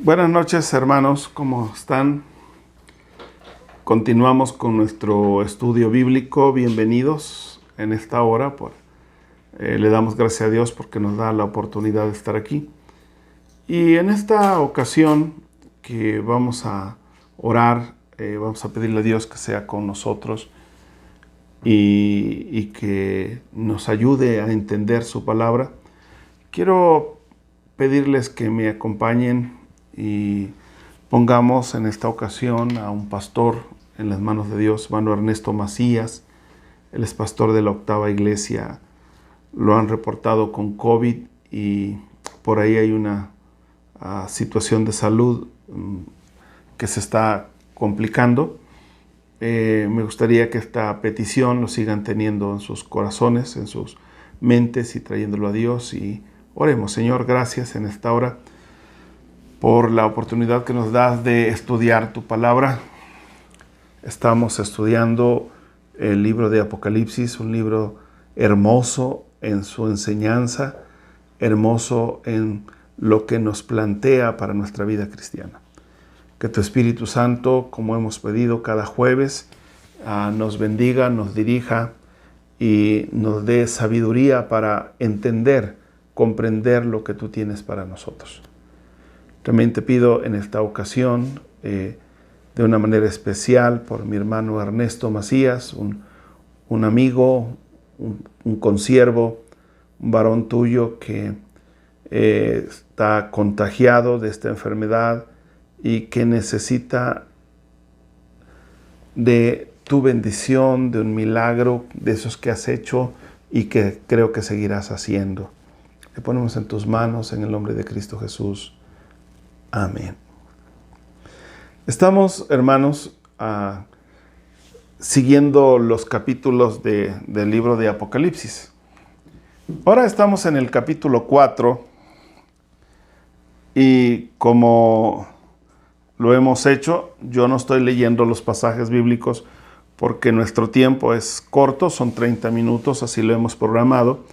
Buenas noches, hermanos, ¿cómo están? Continuamos con nuestro estudio bíblico. Bienvenidos en esta hora. Le damos gracias a Dios porque nos da la oportunidad de estar aquí. Y en esta ocasión que vamos a orar, vamos a pedirle a Dios que sea con nosotros y que nos ayude a entender su palabra. Quiero pedirles que me acompañen y pongamos en esta ocasión a un pastor en las manos de Dios, hermano Ernesto Macías. Él es pastor de la Octava Iglesia. Lo han reportado con COVID y por ahí hay una situación de salud que se está complicando. Me gustaría que esta petición lo sigan teniendo en sus corazones, en sus mentes y trayéndolo a Dios. Y oremos. Señor, gracias en esta hora por la oportunidad que nos das de estudiar tu palabra. Estamos estudiando el libro de Apocalipsis, un libro hermoso en su enseñanza, hermoso en lo que nos plantea para nuestra vida cristiana. Que tu Espíritu Santo, como hemos pedido cada jueves, nos bendiga, nos dirija y nos dé sabiduría para entender, comprender lo que tú tienes para nosotros. También te pido en esta ocasión, de una manera especial, por mi hermano Ernesto Macías, un amigo, un consiervo, un varón tuyo que está contagiado de esta enfermedad y que necesita de tu bendición, de un milagro, de esos que has hecho y que creo que seguirás haciendo. Le ponemos en tus manos en el nombre de Cristo Jesús. Amén. Estamos, hermanos, siguiendo los capítulos del libro de Apocalipsis. Ahora estamos en el capítulo 4 y como lo hemos hecho, yo no estoy leyendo los pasajes bíblicos porque nuestro tiempo es corto, son 30 minutos, así lo hemos programado.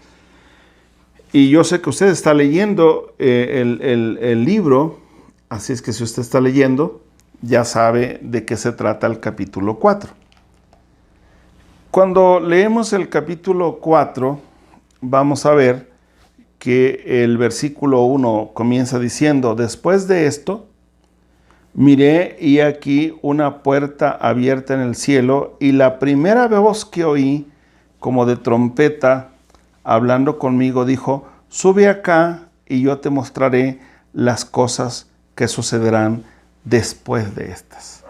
Y yo sé que usted está leyendo el libro. Así es que si usted está leyendo, ya sabe de qué se trata el capítulo 4. Cuando leemos el capítulo 4, vamos a ver que el versículo 1 comienza diciendo: después de esto, miré y aquí una puerta abierta en el cielo, y la primera voz que oí, como de trompeta, hablando conmigo, dijo: sube acá y yo te mostraré las cosas que sucederán después de estas.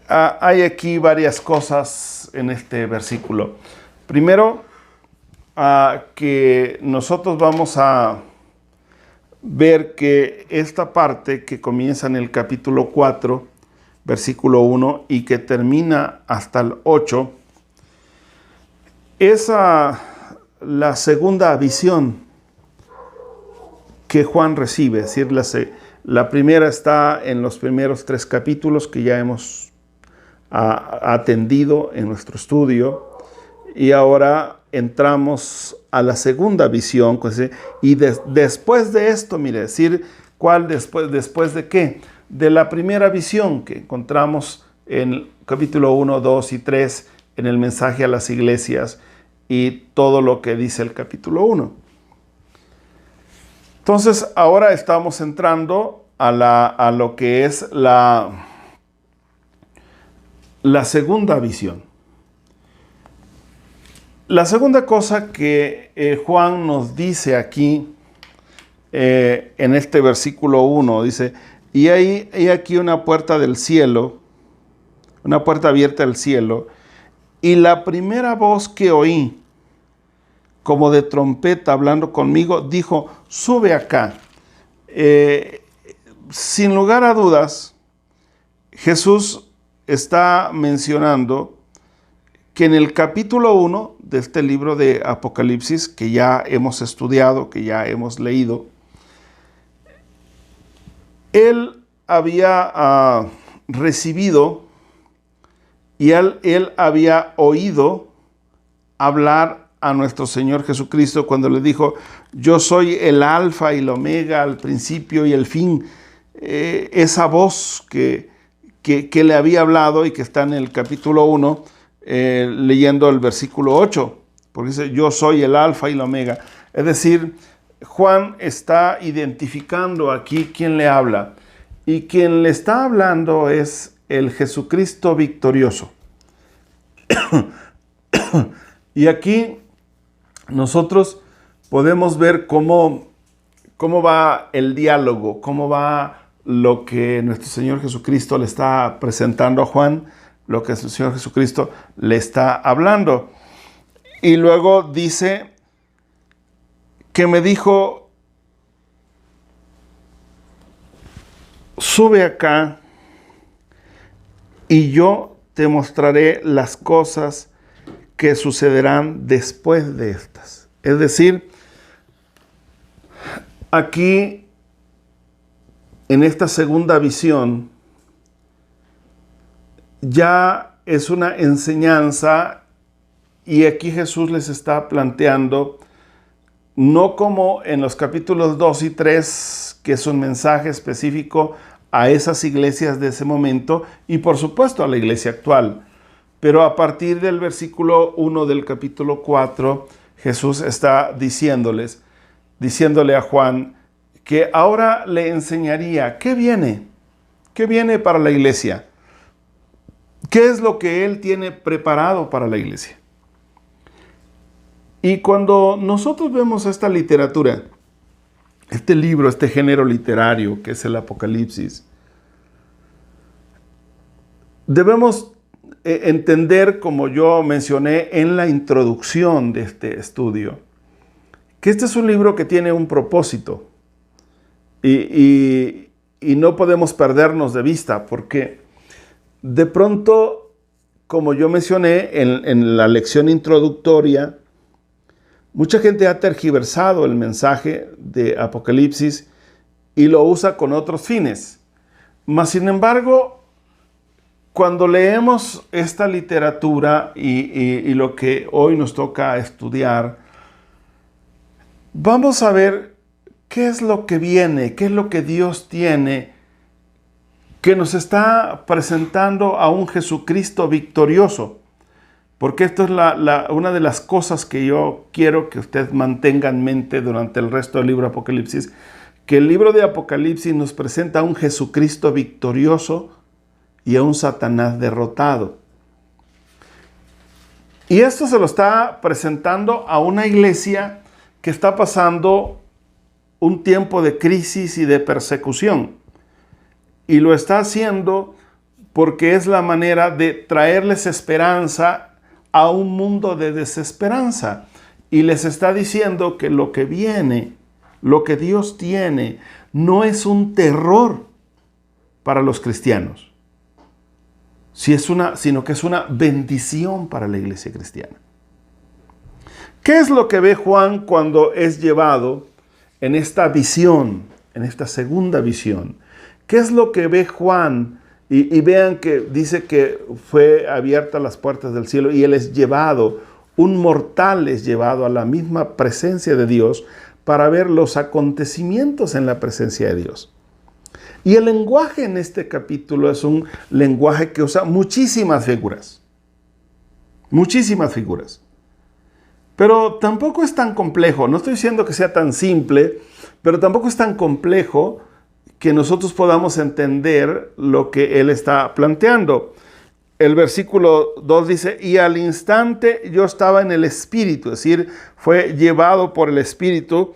Hay aquí varias cosas en este versículo. Primero, que nosotros vamos a ver que esta parte que comienza en el capítulo 4, versículo 1, y que termina hasta el 8, es la segunda visión que Juan recibe. Es decir, la primera está en los primeros 3 capítulos que ya hemos atendido en nuestro estudio, y ahora entramos a la segunda visión. Y después de esto, mire, decir, ¿cuál después de qué? De la primera visión que encontramos en el capítulo 1, 2 y 3, en el mensaje a las iglesias y todo lo que dice el capítulo 1. Entonces, ahora estamos entrando a lo que es la segunda visión. La segunda cosa que Juan nos dice aquí, en este versículo 1, dice: y hay aquí una puerta del cielo, una puerta abierta del cielo, y la primera voz que oí, como de trompeta hablando conmigo, dijo: sube acá. Sin lugar a dudas, Jesús está mencionando que en el capítulo 1 de este libro de Apocalipsis, que ya hemos estudiado, que ya hemos leído, él había recibido y él había oído hablar a nuestro Señor Jesucristo cuando le dijo: yo soy el alfa y el omega, el principio y el fin. esa voz que le había hablado y que está en el capítulo 1, leyendo el versículo 8, porque dice, yo soy el alfa y la omega. Es decir, Juan está identificando aquí quién le habla. Y quien le está hablando es el Jesucristo victorioso. Y aquí nosotros podemos ver cómo va el diálogo, cómo va lo que nuestro Señor Jesucristo le está presentando a Juan, lo que el Señor Jesucristo le está hablando. Y luego dice que me dijo, sube acá y yo te mostraré las cosas que sucederán después de estas. Es decir, aquí, en esta segunda visión, ya es una enseñanza y aquí Jesús les está planteando, no como en los capítulos 2 y 3, que es un mensaje específico a esas iglesias de ese momento y por supuesto a la iglesia actual. Pero a partir del versículo 1 del capítulo 4, Jesús está diciéndole a Juan que ahora le enseñaría qué viene para la iglesia, qué es lo que Él tiene preparado para la iglesia. Y cuando nosotros vemos esta literatura, este libro, este género literario que es el Apocalipsis, debemos entender, como yo mencioné en la introducción de este estudio, que este es un libro que tiene un propósito y no podemos perdernos de vista, porque de pronto, como yo mencioné en la lección introductoria, mucha gente ha tergiversado el mensaje de Apocalipsis y lo usa con otros fines. Mas, sin embargo, cuando leemos esta literatura y lo que hoy nos toca estudiar, vamos a ver qué es lo que viene, qué es lo que Dios tiene, que nos está presentando a un Jesucristo victorioso. Porque esto es una de las cosas que yo quiero que usted mantenga en mente durante el resto del libro de Apocalipsis, que el libro de Apocalipsis nos presenta a un Jesucristo victorioso y a un Satanás derrotado. Y esto se lo está presentando a una iglesia que está pasando un tiempo de crisis y de persecución. Y lo está haciendo porque es la manera de traerles esperanza a un mundo de desesperanza. Y les está diciendo que lo que viene, lo que Dios tiene, no es un terror para los cristianos, sino que es una bendición para la iglesia cristiana. ¿Qué es lo que ve Juan cuando es llevado en esta visión, en esta segunda visión? ¿Qué es lo que ve Juan? Y vean que dice que fue abiertas las puertas del cielo y él es llevado, un mortal es llevado a la misma presencia de Dios para ver los acontecimientos en la presencia de Dios. Y el lenguaje en este capítulo es un lenguaje que usa muchísimas figuras. Muchísimas figuras. Pero tampoco es tan complejo. No estoy diciendo que sea tan simple, pero tampoco es tan complejo que nosotros podamos entender lo que él está planteando. El versículo 2 dice, y al instante yo estaba en el Espíritu, es decir, fue llevado por el Espíritu,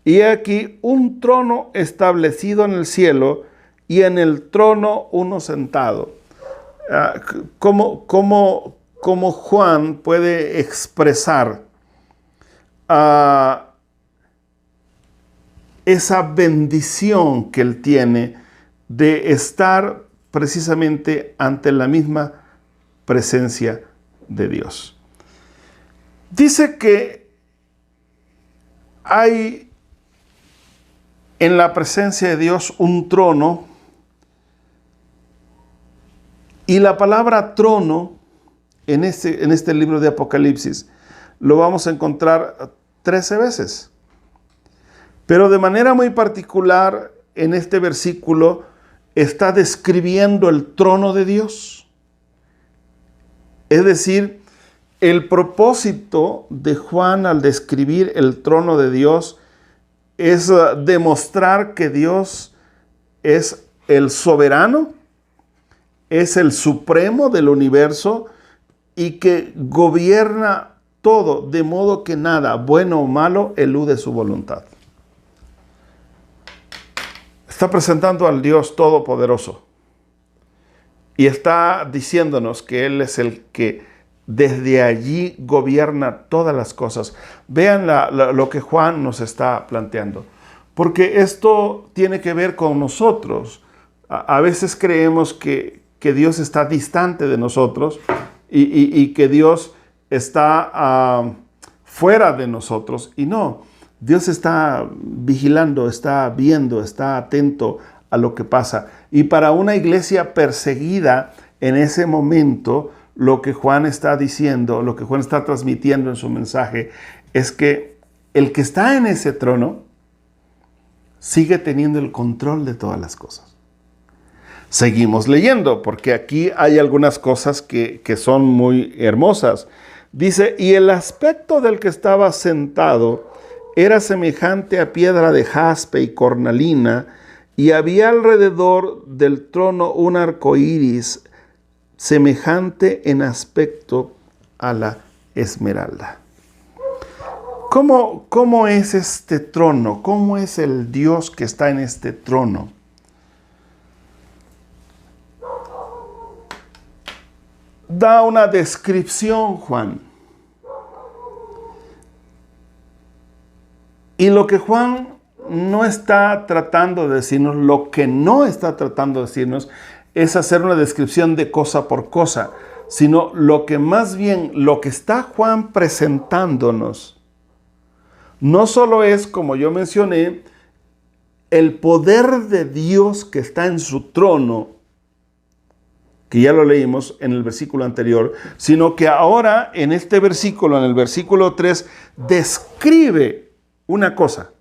y aquí un trono establecido en el cielo, y en el trono uno sentado. ¿Cómo Juan puede expresar esa bendición que él tiene de estar precisamente ante la misma presencia de Dios? Dice que hay en la presencia de Dios un trono, y la palabra trono en este libro de Apocalipsis lo vamos a encontrar 13 veces. Pero de manera muy particular en este versículo está describiendo el trono de Dios. Es decir, el propósito de Juan al describir el trono de Dios es demostrar que Dios es el soberano, es el supremo del universo y que gobierna todo, de modo que nada, bueno o malo, elude su voluntad. Está presentando al Dios Todopoderoso y está diciéndonos que Él es el que desde allí gobierna todas las cosas. Vean lo que Juan nos está planteando, porque esto tiene que ver con nosotros. A veces creemos que Dios está distante de nosotros y que Dios está fuera de nosotros, y no. Dios está vigilando, está viendo, está atento a lo que pasa. Y para una iglesia perseguida en ese momento, lo que Juan está diciendo, lo que Juan está transmitiendo en su mensaje, es que el que está en ese trono sigue teniendo el control de todas las cosas. Seguimos leyendo, porque aquí hay algunas cosas que son muy hermosas. Dice, y el aspecto del que estaba sentado era semejante a piedra de jaspe y cornalina, y había alrededor del trono un arco iris semejante en aspecto a la esmeralda. ¿Cómo es este trono? ¿Cómo es el Dios que está en este trono? Da una descripción, Juan. Y lo que Juan no está tratando de decirnos, lo que no está tratando de decirnos, es hacer una descripción de cosa por cosa, sino lo que más bien, lo que está Juan presentándonos, no solo es, como yo mencioné, el poder de Dios que está en su trono, que ya lo leímos en el versículo anterior, sino que ahora en este versículo, en el versículo 3, describe una cosa.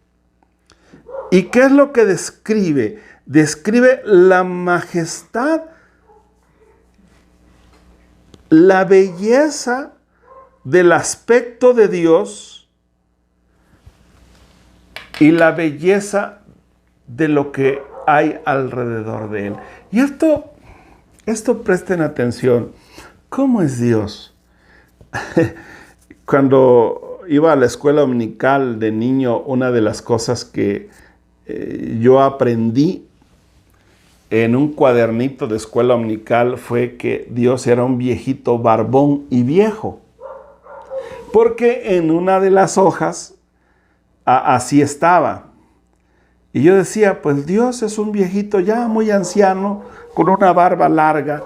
¿Y qué es lo que describe? Describe la majestad, la belleza del aspecto de Dios y la belleza de lo que hay alrededor de Él. Y esto presten atención. ¿Cómo es Dios? Cuando iba a la escuela dominical de niño, una de las cosas que yo aprendí en un cuadernito de escuela dominical fue que Dios era un viejito barbón y viejo. Porque en una de las hojas así estaba. Y yo decía, pues Dios es un viejito ya muy anciano, con una barba larga.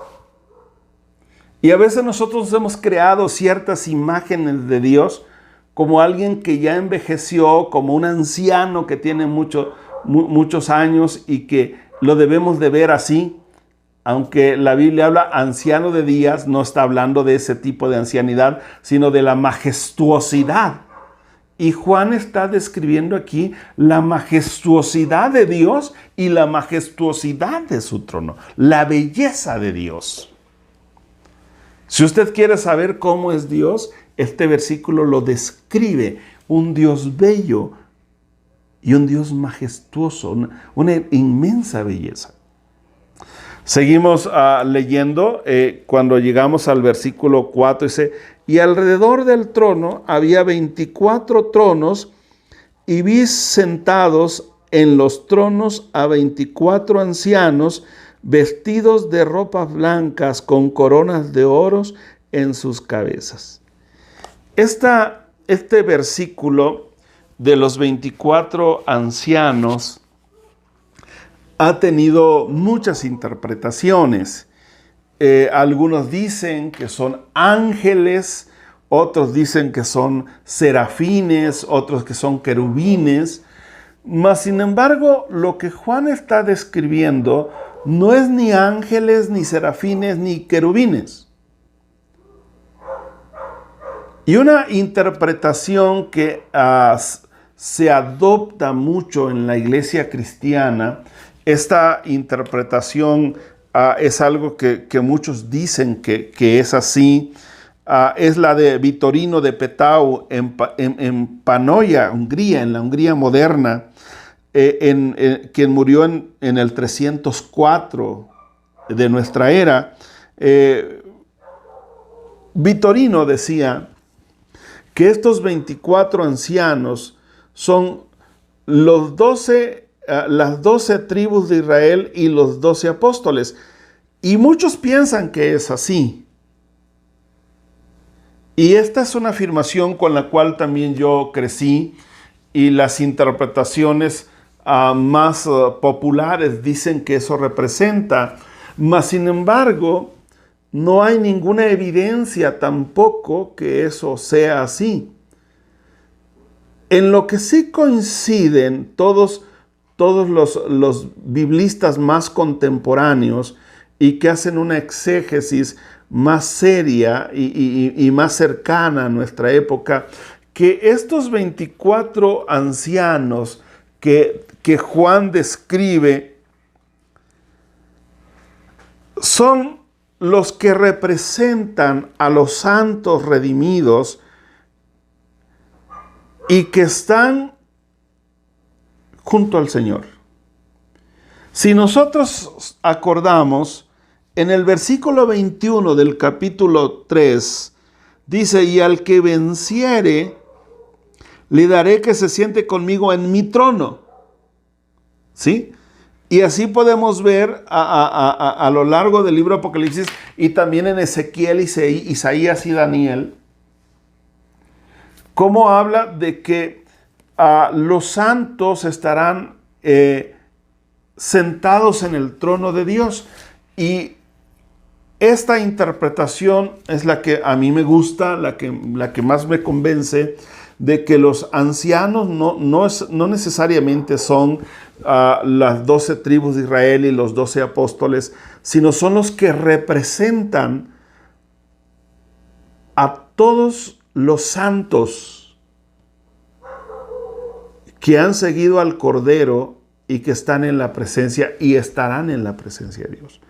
Y a veces nosotros hemos creado ciertas imágenes de Dios como alguien que ya envejeció, como un anciano que tiene muchos años y que lo debemos de ver así. Aunque la Biblia habla anciano de días, no está hablando de ese tipo de ancianidad, sino de la majestuosidad. Y Juan está describiendo aquí la majestuosidad de Dios y la majestuosidad de su trono, la belleza de Dios. Si usted quiere saber cómo es Dios, este versículo lo describe, un Dios bello y un Dios majestuoso, una inmensa belleza. Seguimos leyendo, cuando llegamos al versículo 4, dice, y alrededor del trono había 24 tronos, y vi sentados en los tronos a 24 ancianos, vestidos de ropas blancas, con coronas de oros en sus cabezas. Este versículo de los 24 ancianos ha tenido muchas interpretaciones. Algunos dicen que son ángeles, otros dicen que son serafines, otros que son querubines. Mas, sin embargo, lo que Juan está describiendo no es ni ángeles, ni serafines, ni querubines. Y una interpretación que se adopta mucho en la iglesia cristiana. Esta interpretación es algo que muchos dicen que es así. Es la de Vitorino de Petau en Panoia, Hungría, en la Hungría moderna, quien murió en el 304 de nuestra era. Vitorino decía que estos 24 ancianos son las 12 tribus de Israel y los 12 apóstoles. Y muchos piensan que es así. Y esta es una afirmación con la cual también yo crecí, y las interpretaciones más populares dicen que eso representa. Mas, sin embargo, no hay ninguna evidencia tampoco que eso sea así. En lo que sí coinciden todos los biblistas más contemporáneos y que hacen una exégesis más seria y más cercana a nuestra época, que estos 24 ancianos que Juan describe son los que representan a los santos redimidos y que están junto al Señor. Si nosotros acordamos, en el versículo 21 del capítulo 3, dice: y al que venciere, le daré que se siente conmigo en mi trono. ¿Sí? Y así podemos ver a lo largo del libro de Apocalipsis, y también en Ezequiel, Isaías y Daniel, cómo habla de que los santos estarán sentados en el trono de Dios. Y esta interpretación es la que a mí me gusta, la que más me convence, de que los ancianos no necesariamente son las 12 tribus de Israel y los 12 apóstoles, sino son los que representan a todos los santos que han seguido al Cordero y que están en la presencia y estarán en la presencia de Dios.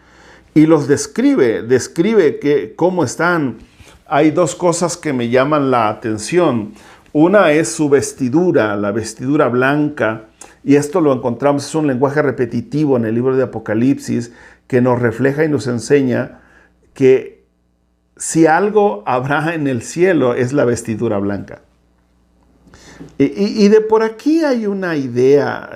Y los describe que cómo están. Hay dos cosas que me llaman la atención. Una es su vestidura, la vestidura blanca, y esto lo encontramos, es un lenguaje repetitivo en el libro de Apocalipsis que nos refleja y nos enseña que si algo habrá en el cielo es la vestidura blanca. Y de por aquí hay una idea,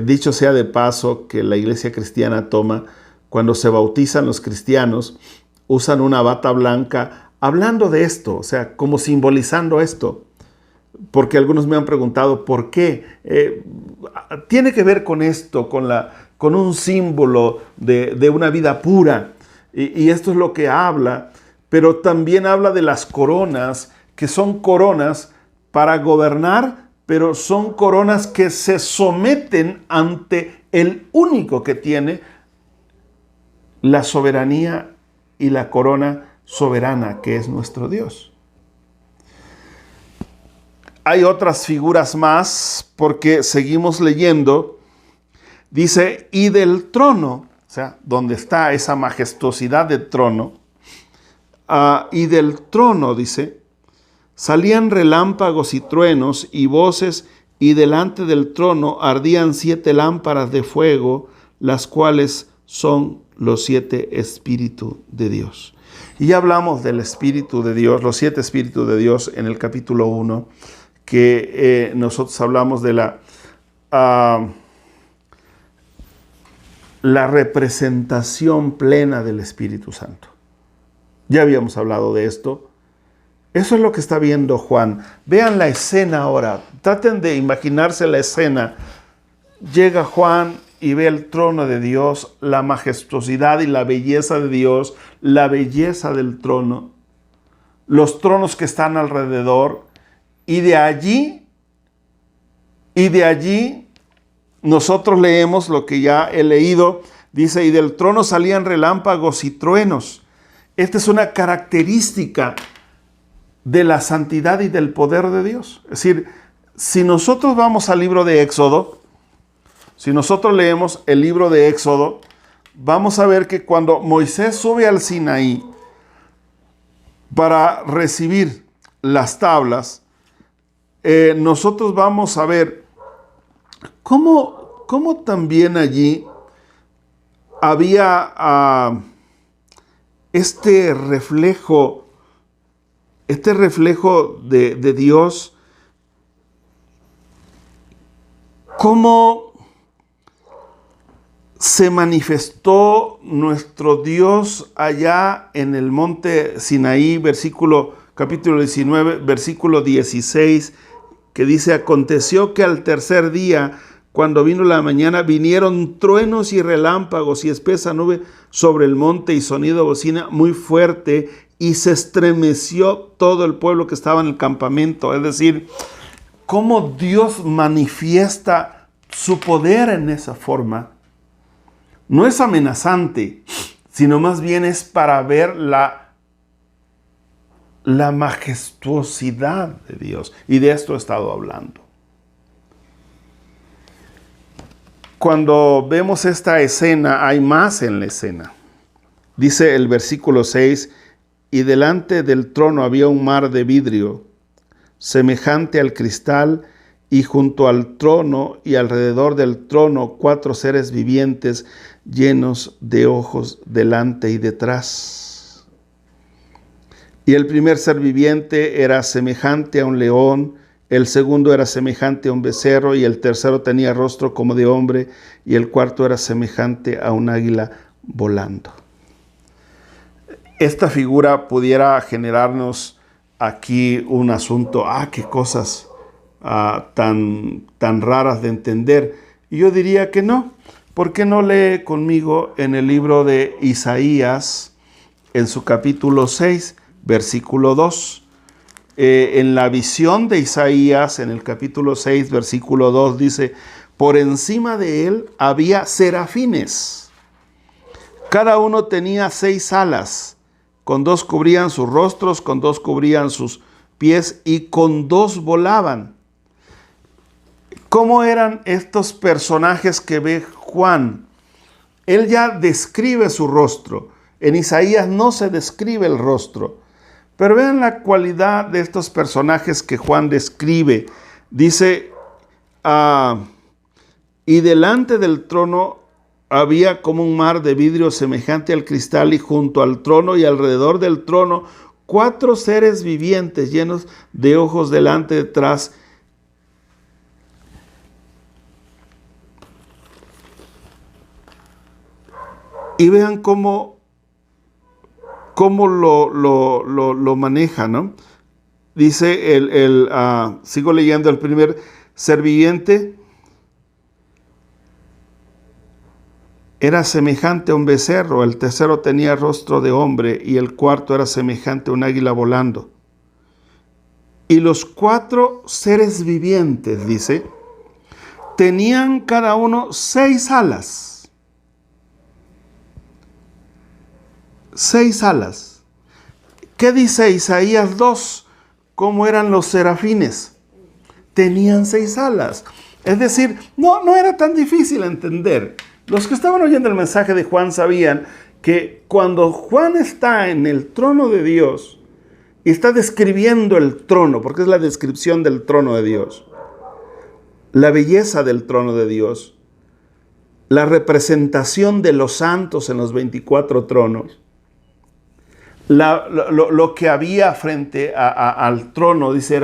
dicho sea de paso, que la iglesia cristiana toma cuando se bautizan los cristianos, usan una bata blanca hablando de esto, o sea, como simbolizando esto. Porque algunos me han preguntado por qué. Tiene que ver con esto, con un símbolo de una vida pura. Y esto es lo que habla, pero también habla de las coronas, que son coronas para gobernar, pero son coronas que se someten ante el único que tiene la soberanía y la corona soberana, que es nuestro Dios. Hay otras figuras más, porque seguimos leyendo. Dice: y del trono, o sea, donde está esa majestuosidad del trono, y del trono, dice, salían relámpagos y truenos y voces, y delante del trono ardían 7 lámparas de fuego, las cuales son los 7 espíritus de Dios. Y ya hablamos del Espíritu de Dios, los 7 espíritus de Dios en el capítulo 1, que nosotros hablamos de la representación plena del Espíritu Santo. Ya habíamos hablado de esto. Eso es lo que está viendo Juan. Vean la escena ahora. Traten de imaginarse la escena. Llega Juan y ve el trono de Dios, la majestuosidad y la belleza de Dios, la belleza del trono, los tronos que están alrededor, y de allí nosotros leemos lo que ya he leído. Dice: y del trono salían relámpagos y truenos. Esta es una característica de la santidad y del poder de Dios. Es decir, si nosotros vamos al libro de Éxodo, si nosotros leemos el libro de Éxodo, vamos a ver que cuando Moisés sube al Sinaí para recibir las tablas, nosotros vamos a ver cómo también allí había este reflejo de Dios, cómo se manifestó nuestro Dios allá en el monte Sinaí, capítulo 19, versículo 16, que dice: aconteció que al tercer día, cuando vino la mañana, vinieron truenos y relámpagos y espesa nube sobre el monte y sonido de bocina muy fuerte, y se estremeció todo el pueblo que estaba en el campamento. Es decir, cómo Dios manifiesta su poder en esa forma. No es amenazante, sino más bien es para ver la majestuosidad de Dios. Y de esto he estado hablando. Cuando vemos esta escena, hay más en la escena. Dice el versículo 6, y delante del trono había un mar de vidrio, semejante al cristal, y junto al trono y alrededor del trono 4 seres vivientes llenos de ojos delante y detrás. Y el primer ser viviente era semejante a un león, el segundo era semejante a un becerro, y el tercero tenía rostro como de hombre, y el cuarto era semejante a un águila volando. Esta figura pudiera generarnos aquí un asunto, qué cosas tan raras de entender. Y yo diría que no. ¿Por qué no lee conmigo en el libro de Isaías, en su capítulo 6, versículo 2? En la visión de Isaías, en el capítulo 6, versículo 2, dice: por encima de él había serafines. Cada uno tenía 6 alas. Con 2 cubrían sus rostros, con 2 cubrían sus pies, y con 2 volaban. ¿Cómo eran estos personajes que ve Juan? Él ya describe su rostro. En Isaías no se describe el rostro. Pero vean la cualidad de estos personajes que Juan describe. Dice, y delante del trono había como un mar de vidrio semejante al cristal, y junto al trono y alrededor del trono 4 seres vivientes llenos de ojos delante y detrás. Y vean cómo lo maneja, ¿no? Dice, sigo leyendo, el primer ser viviente era semejante a un becerro, el tercero tenía rostro de hombre, y el cuarto era semejante a un águila volando. Y los 4 seres vivientes, dice, tenían cada uno 6 alas. 6 alas. ¿Qué dice Isaías 2? ¿Cómo eran los serafines? Tenían 6 alas. Es decir, no era tan difícil entender. Los que estaban oyendo el mensaje de Juan sabían que cuando Juan está en el trono de Dios y está describiendo el trono, porque es la descripción del trono de Dios, la belleza del trono de Dios, la representación de los santos en los 24 tronos, lo que había frente al trono, dice,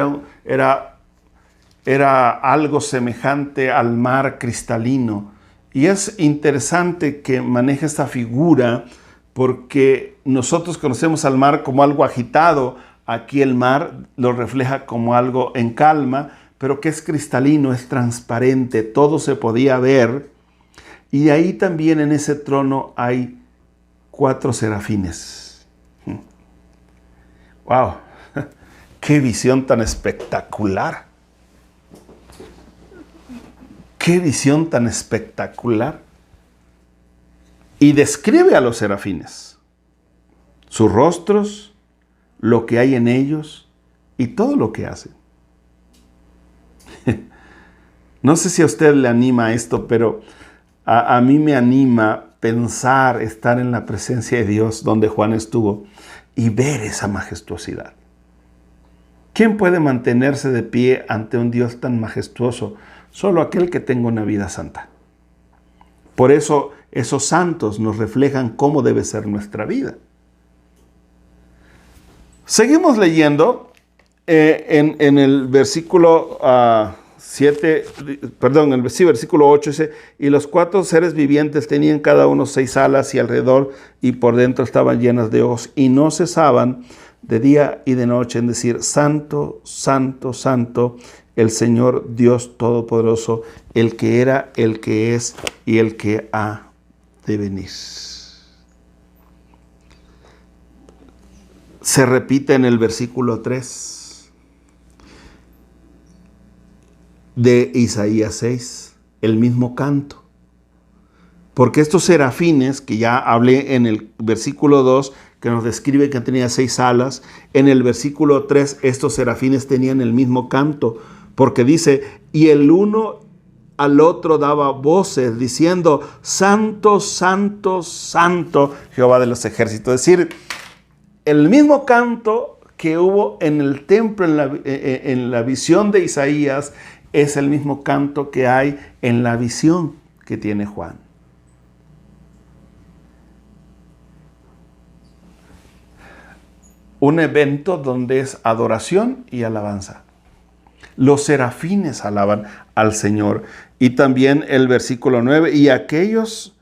era algo semejante al mar cristalino. Y es interesante que maneje esta figura, porque nosotros conocemos al mar como algo agitado. Aquí el mar lo refleja como algo en calma, pero que es cristalino, es transparente, todo se podía ver. Y ahí también en ese trono hay 4 serafines. ¡Wow! ¡Qué visión tan espectacular! ¡Qué visión tan espectacular! Y describe a los serafines, sus rostros, lo que hay en ellos y todo lo que hacen. No sé si a usted le anima esto, pero a mí me anima pensar estar en la presencia de Dios donde Juan estuvo y ver esa majestuosidad. ¿Quién puede mantenerse de pie ante un Dios tan majestuoso? Solo aquel que tenga una vida santa. Por eso esos santos nos reflejan cómo debe ser nuestra vida. Seguimos leyendo en el versículo versículo 8 dice, y los 4 seres vivientes tenían cada uno 6 alas y alrededor y por dentro estaban llenas de ojos y no cesaban de día y de noche en decir, Santo, Santo, Santo, el Señor Dios Todopoderoso, el que era, el que es y el que ha de venir. Se repite en el versículo 3 de Isaías 6, el mismo canto. Porque estos serafines, que ya hablé en el versículo 2, que nos describe que tenía 6 alas, en el versículo 3, estos serafines tenían el mismo canto, porque dice, y el uno al otro daba voces, diciendo, Santo, Santo, Santo, Jehová de los ejércitos. Es decir, el mismo canto que hubo en el templo, en la visión de Isaías, es el mismo canto que hay en la visión que tiene Juan. Un evento donde es adoración y alabanza. Los serafines alaban al Señor. Y también el versículo 9, y aquellos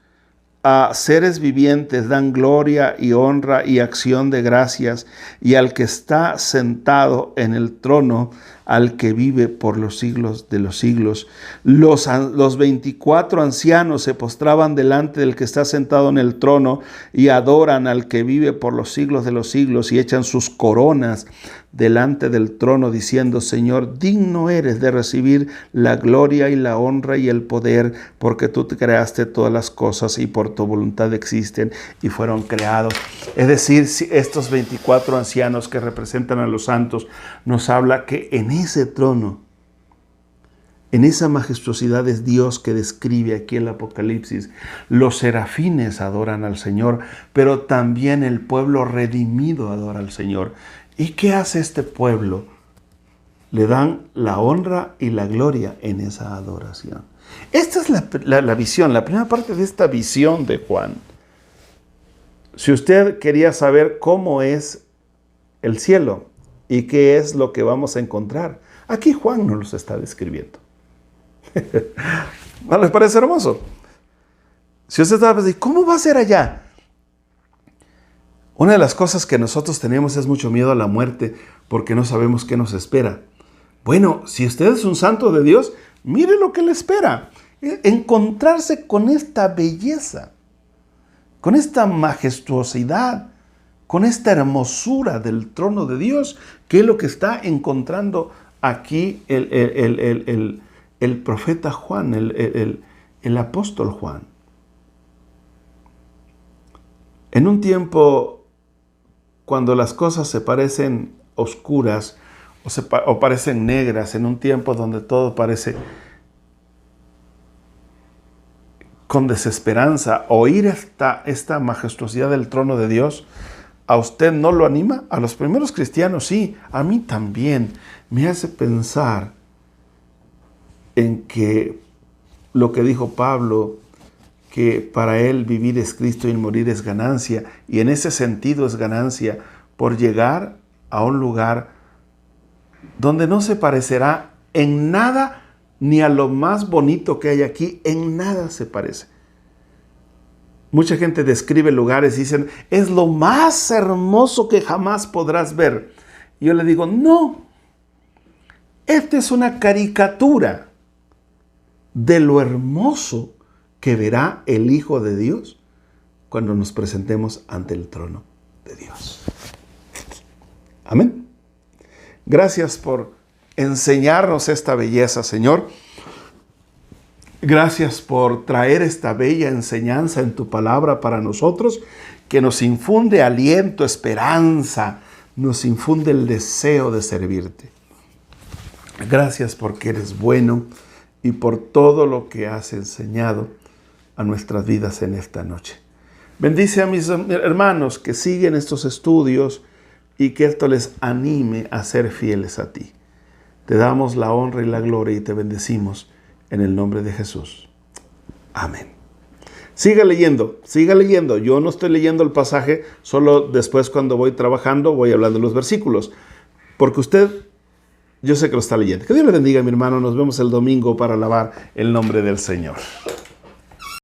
seres vivientes dan gloria y honra y acción de gracias, y al que está sentado en el trono, al que vive por los siglos de los siglos. Los 24 ancianos se postraban delante del que está sentado en el trono y adoran al que vive por los siglos de los siglos y echan sus coronas delante del trono diciendo, Señor, digno eres de recibir la gloria y la honra y el poder, porque tú te creaste todas las cosas y por tu voluntad existen y fueron creados. Es decir, estos 24 ancianos que representan a los santos nos habla que en ese trono, en esa majestuosidad es Dios que describe aquí el Apocalipsis. Los serafines adoran al Señor, pero también el pueblo redimido adora al Señor. ¿Y qué hace este pueblo? Le dan la honra y la gloria en esa adoración. Esta es la visión, la primera parte de esta visión de Juan. Si usted quería saber cómo es el cielo y qué es lo que vamos a encontrar, aquí Juan nos los está describiendo. ¿No les parece hermoso? Si usted estaba pensando, ¿cómo va a ser allá? Una de las cosas que nosotros tenemos es mucho miedo a la muerte porque no sabemos qué nos espera. Bueno, si usted es un santo de Dios, mire lo que le espera. Encontrarse con esta belleza, con esta majestuosidad, con esta hermosura del trono de Dios, que es lo que está encontrando aquí el profeta Juan, el apóstol Juan. En un tiempo, cuando las cosas se parecen oscuras o parecen negras, en un tiempo donde todo parece con desesperanza, oír esta majestuosidad del trono de Dios, ¿a usted no lo anima? A los primeros cristianos sí, a mí también. Me hace pensar en que lo que dijo Pablo, que para él vivir es Cristo y morir es ganancia, y en ese sentido es ganancia por llegar a un lugar donde no se parecerá en nada ni a lo más bonito que hay aquí, en nada se parece. Mucha gente describe lugares y dicen, es lo más hermoso que jamás podrás ver. Y yo le digo, no, esta es una caricatura de lo hermoso que verá el Hijo de Dios cuando nos presentemos ante el trono de Dios. Amén. Gracias por enseñarnos esta belleza, Señor. Gracias por traer esta bella enseñanza en tu palabra para nosotros, que nos infunde aliento, esperanza, nos infunde el deseo de servirte. Gracias porque eres bueno y por todo lo que has enseñado a nuestras vidas en esta noche. Bendice a mis hermanos que siguen estos estudios y que esto les anime a ser fieles a ti. Te damos la honra y la gloria y te bendecimos en el nombre de Jesús. Amén. Siga leyendo. Yo no estoy leyendo el pasaje, solo después cuando voy trabajando voy hablando de los versículos. Porque usted, yo sé que lo está leyendo. Que Dios le bendiga, mi hermano. Nos vemos el domingo para alabar el nombre del Señor.